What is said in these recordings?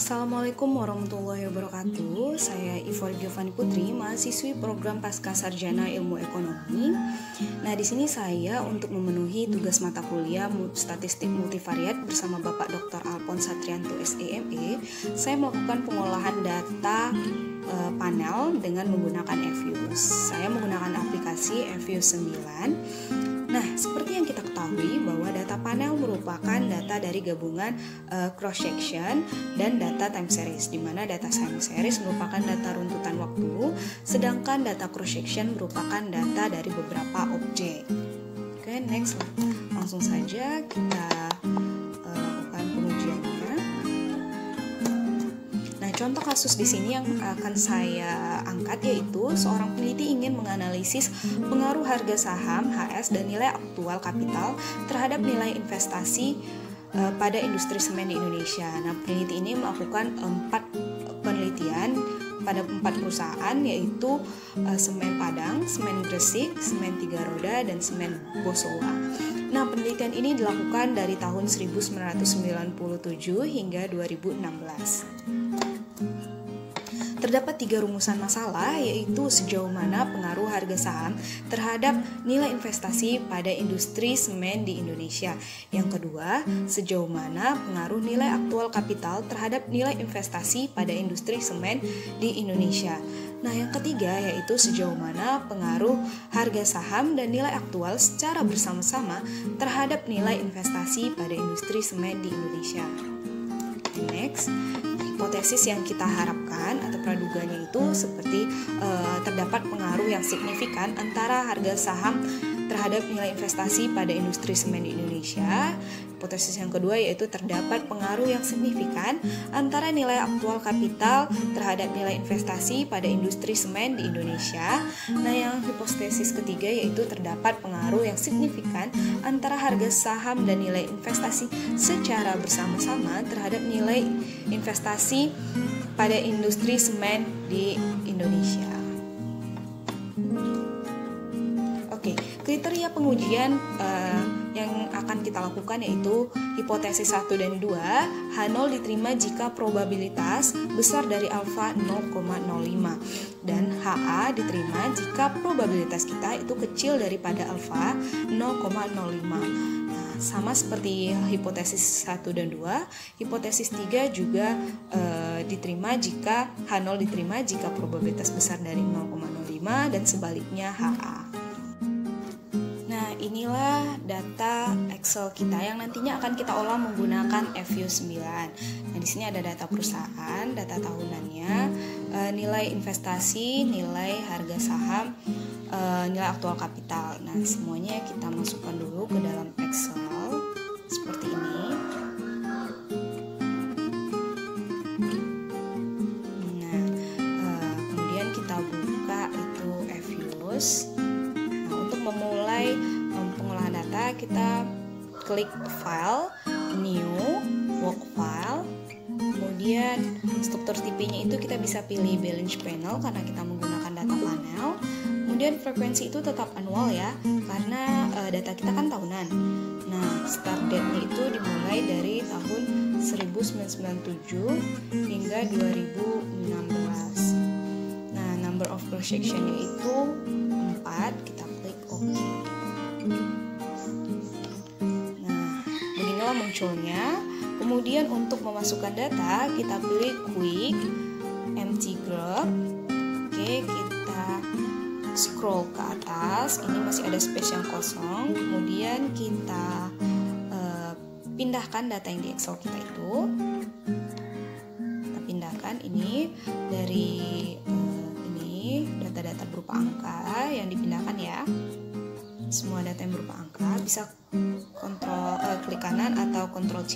Assalamualaikum warahmatullahi wabarakatuh. Saya Ivor Giovanni Putri, mahasiswi program Pascasarjana Ilmu Ekonomi. Nah, di sini saya untuk memenuhi tugas mata kuliah Statistik Multivariat bersama Bapak Dr. Alphon Satrianto SEME. Saya melakukan pengolahan data panel dengan menggunakan Fuse. Saya menggunakan aplikasi Fuse 9. Nah, seperti yang kita ketahui bahwa data panel merupakan data dari gabungan cross section dan data time series, di mana data time series merupakan data runtutan waktu, sedangkan data cross section merupakan data dari beberapa objek. Oke, next, langsung saja kita lakukan pengujiannya. Contoh kasus di sini yang akan saya angkat yaitu seorang peneliti ingin menganalisis pengaruh harga saham HS dan nilai aktual kapital terhadap nilai investasi pada industri semen di Indonesia. Nah, peneliti ini melakukan 4 penelitian pada 4 perusahaan yaitu Semen Padang, Semen Gresik, Semen Tiga Roda, dan Semen Bosowa. Nah, penelitian ini dilakukan dari tahun 1997 hingga 2016. Terdapat 3 rumusan masalah, yaitu sejauh mana pengaruh harga saham terhadap nilai investasi pada industri semen di Indonesia. Yang kedua, sejauh mana pengaruh nilai aktual kapital terhadap nilai investasi pada industri semen di Indonesia. Nah, yang ketiga yaitu sejauh mana pengaruh harga saham dan nilai aktual secara bersama-sama terhadap nilai investasi pada industri semen di Indonesia. Next, hipotesis yang kita harapkan atau praduganya itu seperti terdapat pengaruh yang signifikan antara harga saham terhadap nilai investasi pada industri semen di Indonesia. Hipotesis yang kedua yaitu terdapat pengaruh yang signifikan antara nilai aktual kapital terhadap nilai investasi pada industri semen di Indonesia. Nah, yang hipotesis ketiga yaitu terdapat pengaruh yang signifikan antara harga saham dan nilai investasi secara bersama-sama terhadap nilai investasi pada industri semen di Indonesia. Oke, kriteria pengujian yang akan kita lakukan yaitu hipotesis 1 dan 2, H0 diterima jika probabilitas besar dari alfa 0,05 dan HA diterima jika probabilitas kita itu kecil daripada alfa 0,05. Nah, sama seperti hipotesis 1 dan 2, hipotesis 3 juga diterima jika H0 diterima jika probabilitas besar dari 0,05 dan sebaliknya HA. Inilah data Excel kita yang nantinya akan kita olah menggunakan Fuse 9. Nah, di sini ada data perusahaan, data tahunannya, nilai investasi, nilai harga saham, nilai aktual kapital. Nah, semuanya kita masukkan dulu ke dalam Excel seperti ini. Nah, kemudian kita buka itu Fuse. Nah, untuk memulai pengolahan data, kita klik file, new, work file, kemudian struktur tipenya itu kita bisa pilih balance panel karena kita menggunakan data panel. Kemudian frekuensi itu tetap annual ya, karena data kita kan tahunan. Nah, start date-nya itu dimulai dari tahun 1997 hingga 2016. Nah, number of cross section-nya itu 4, kita klik OK. Nah, beginilah munculnya. Kemudian untuk memasukkan data, kita pilih Quick Empty Graph. Oke, kita scroll ke atas. Ini masih ada space yang kosong. Kemudian kita pindahkan data yang di Excel kita itu. Kita pindahkan ini dari ini data-data berupa angka yang dipindahkan ya. Semua data yang berupa angka bisa klik kanan atau Ctrl C.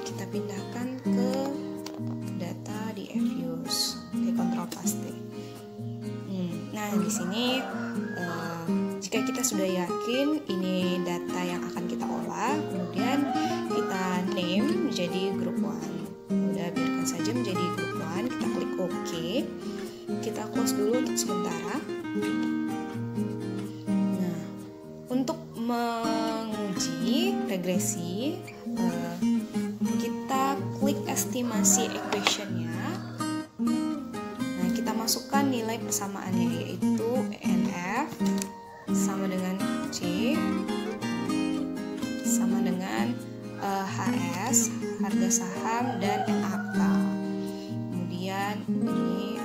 Kita pindahkan ke data di Fuse. Oke, Ctrl paste. Nah, di sini jika kita sudah yakin ini data yang akan kita olah, kemudian kita name menjadi group 1. Udah, biarkan saja menjadi group 1. Kita klik OK. Kita close dulu untuk sementara. Untuk menguji regresi, kita estimasi equation-nya. Nah, kita masukkan nilai persamaannya, yaitu NF sama dengan C sama dengan HS, harga saham, dan NAK. Kemudian ini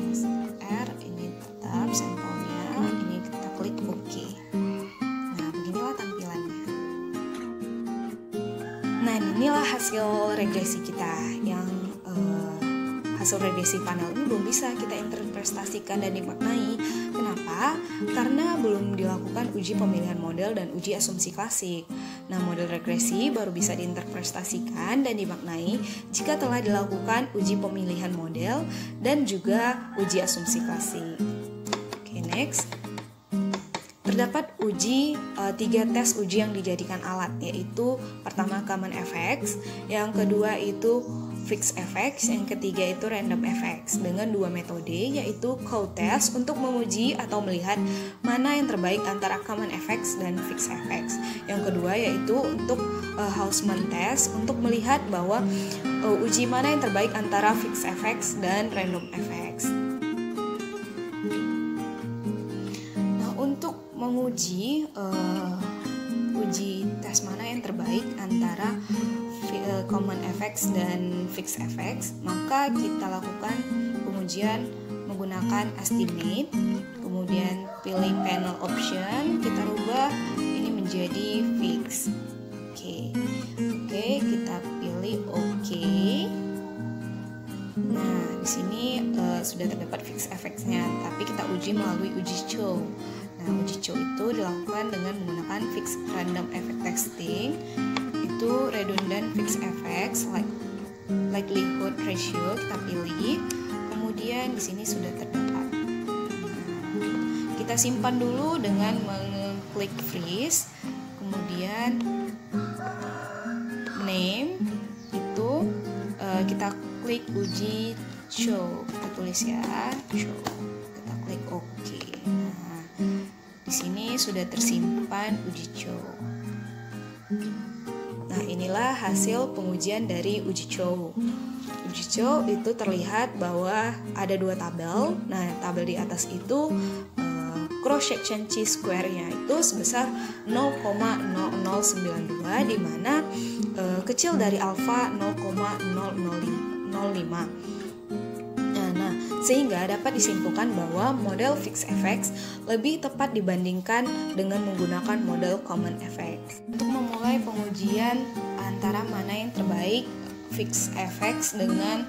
LSR, ini tetap sampelnya, ini kita klik OK. Nah, beginilah tampilannya. Nah, inilah hasil regresi kita. Yang hasil regresi panel ini belum bisa kita interpretasikan dan dimaknai. Kenapa? Karena belum dilakukan uji pemilihan model dan uji asumsi klasik. Nah, model regresi baru bisa diinterpretasikan dan dimaknai jika telah dilakukan uji pemilihan model dan juga uji asumsi klasik. Oke, next. Terdapat 3 tes uji yang dijadikan alat, yaitu pertama common effects, yang kedua itu fixed effects, yang ketiga itu random effects, dengan 2 metode, yaitu co-test untuk menguji atau melihat mana yang terbaik antara common effects dan fixed effects. Yang kedua yaitu untuk Hausman test untuk melihat bahwa uji mana yang terbaik antara fixed effects dan random effects. Untuk menguji uji tes mana yang terbaik antara common effects dan fixed effects, maka kita lakukan pengujian menggunakan estimate, kemudian pilih panel option, kita rubah ini menjadi fix. Oke, kita pilih OK. Nah, di sini sudah terdapat fixed effects-nya, tapi kita uji melalui uji Chow. Nah, uji Chow itu dilakukan dengan menggunakan fixed random effect testing. Itu redundant fixed effects like likelihood ratio kita pilih. Kemudian di sini sudah terdapat. Nah, kita simpan dulu dengan mengklik freeze. Kemudian name itu kita klik uji Chow, kita tulis ya Chow, kita klik OK. Nah, di sini sudah tersimpan uji Chow. Nah, inilah hasil pengujian dari uji Chow. Uji Chow itu terlihat bahwa ada 2 tabel. Nah, tabel di atas itu cross section chi-square-nya itu sebesar 0,0092, di mana kecil dari alfa 0,0005. Nah, sehingga dapat disimpulkan bahwa model fixed effects lebih tepat dibandingkan dengan menggunakan model common effects. Untuk memulai pengujian antara mana yang terbaik fixed effects dengan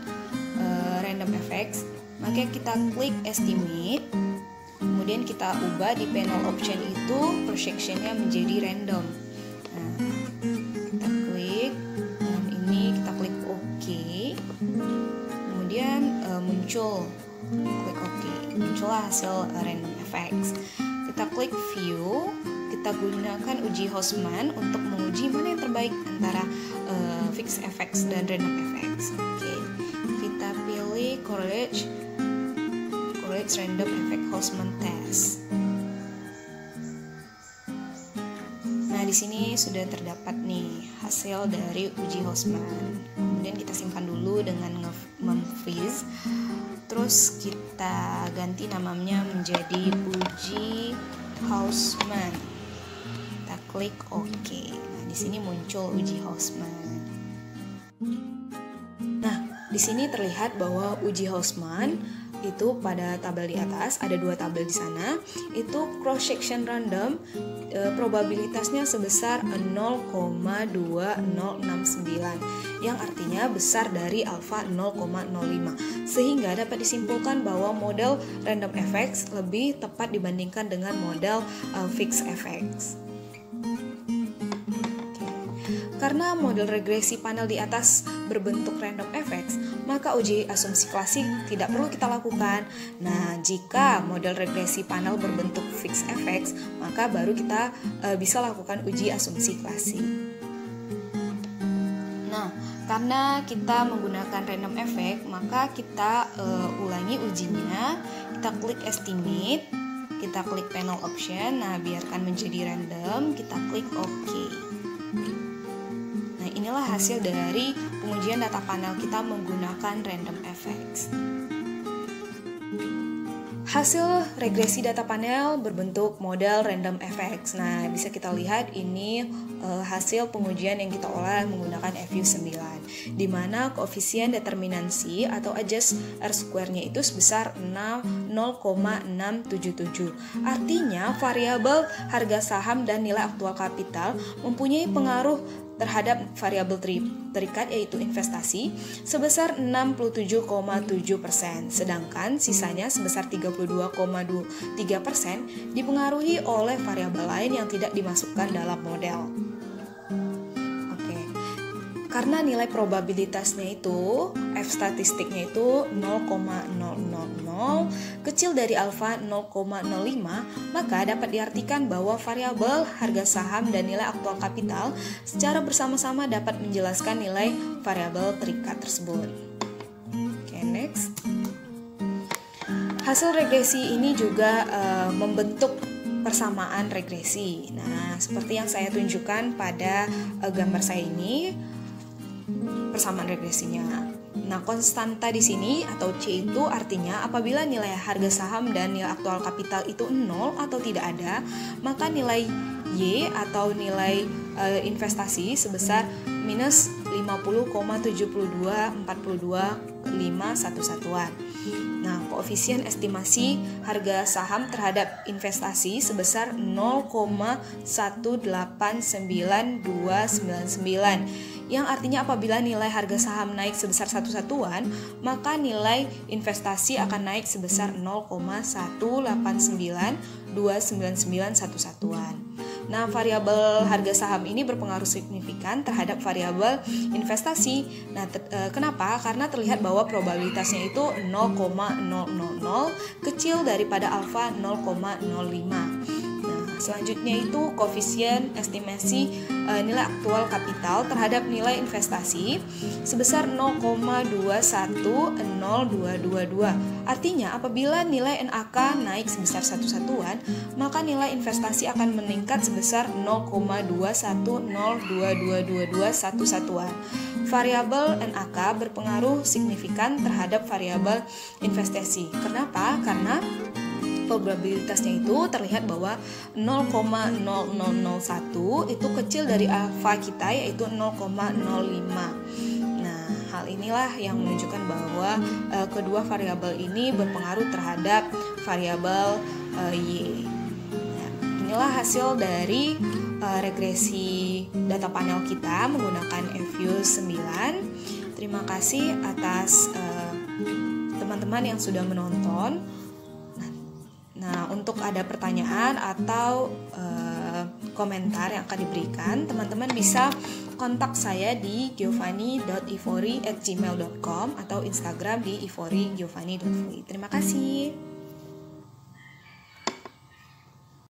random effects, maka kita klik estimate. Kemudian kita ubah di panel option itu projection-nya menjadi random. Nah, kita klik dan ini kita klik OK. Kemudian muncul, klik OK, muncullah hasil random effects. Kita klik view, kita gunakan uji Hausman untuk menguji mana yang terbaik antara fixed effects dan random effects. Oke, kita pilih correlate random effect Hausman test. Nah, di sini sudah terdapat nih hasil dari uji Hausman. Kemudian kita simpan dulu dengan memfreeze. Terus kita ganti namanya menjadi uji Hausman. Kita klik OK. Nah, di sini muncul uji Hausman. Nah, di sini terlihat bahwa uji Hausman itu pada tabel di atas, ada 2 tabel di sana, itu cross section random, probabilitasnya sebesar 0,2069, yang artinya besar dari alfa 0,05, sehingga dapat disimpulkan bahwa model random effects lebih tepat dibandingkan dengan model fixed effects. Karena model regresi panel di atas berbentuk random effects, maka uji asumsi klasik tidak perlu kita lakukan. Nah, jika model regresi panel berbentuk fixed effects, maka baru kita bisa lakukan uji asumsi klasik. Nah, karena kita menggunakan random effect, maka kita ulangi ujinya. Kita klik estimate, kita klik panel option. Nah, biarkan menjadi random, kita klik OK. Inilah inilah hasil dari pengujian data panel kita menggunakan random effects. Hasil regresi data panel berbentuk model random effects. Nah, bisa kita lihat ini hasil pengujian yang kita olah menggunakan FU9, di mana koefisien determinansi atau adjust R-square-nya itu sebesar 0,677. Artinya, variabel harga saham dan nilai aktual kapital mempunyai pengaruh terhadap variabel terikat yaitu investasi sebesar 67,7%, sedangkan sisanya sebesar 32,3% dipengaruhi oleh variabel lain yang tidak dimasukkan dalam model. Karena nilai probabilitasnya itu, F statistiknya itu 0,000, kecil dari alfa 0,05, maka dapat diartikan bahwa variabel harga saham dan nilai aktual kapital secara bersama-sama dapat menjelaskan nilai variabel terikat tersebut. Oke, next. Hasil regresi ini juga membentuk persamaan regresi. Nah, seperti yang saya tunjukkan pada gambar saya ini, persamaan regresinya. Nah, konstanta di sini atau C itu artinya apabila nilai harga saham dan nilai aktual kapital itu 0 atau tidak ada, maka nilai Y atau nilai investasi sebesar minus 50,7242,5 satuan. Nah, koefisien estimasi harga saham terhadap investasi sebesar 0,1899299, yang artinya apabila nilai harga saham naik sebesar 1 satuan, maka nilai investasi akan naik sebesar 0,1892991 satuan. Nah, variabel harga saham ini berpengaruh signifikan terhadap variabel investasi. Nah, kenapa? Karena terlihat bahwa probabilitasnya itu 0,000, kecil daripada alfa 0,05. Selanjutnya itu koefisien estimasi nilai aktual kapital terhadap nilai investasi sebesar 0,21022. Artinya apabila nilai NAK naik sebesar 1 satuan, maka nilai investasi akan meningkat sebesar 0,2102221 satuan. Variabel NAK berpengaruh signifikan terhadap variabel investasi. Kenapa? Karena probabilitasnya itu terlihat bahwa 0,0001 itu kecil dari alfa kita yaitu 0,05. Nah, hal inilah yang menunjukkan bahwa kedua variabel ini berpengaruh terhadap variabel Y. Nah, inilah hasil dari regresi data panel kita menggunakan FU9. Terima kasih atas teman-teman yang sudah menonton. Nah, untuk ada pertanyaan atau komentar yang akan diberikan, teman-teman bisa kontak saya di giovanni.ifori@gmail.com atau Instagram di ifori.giovanni.foi. Terima kasih.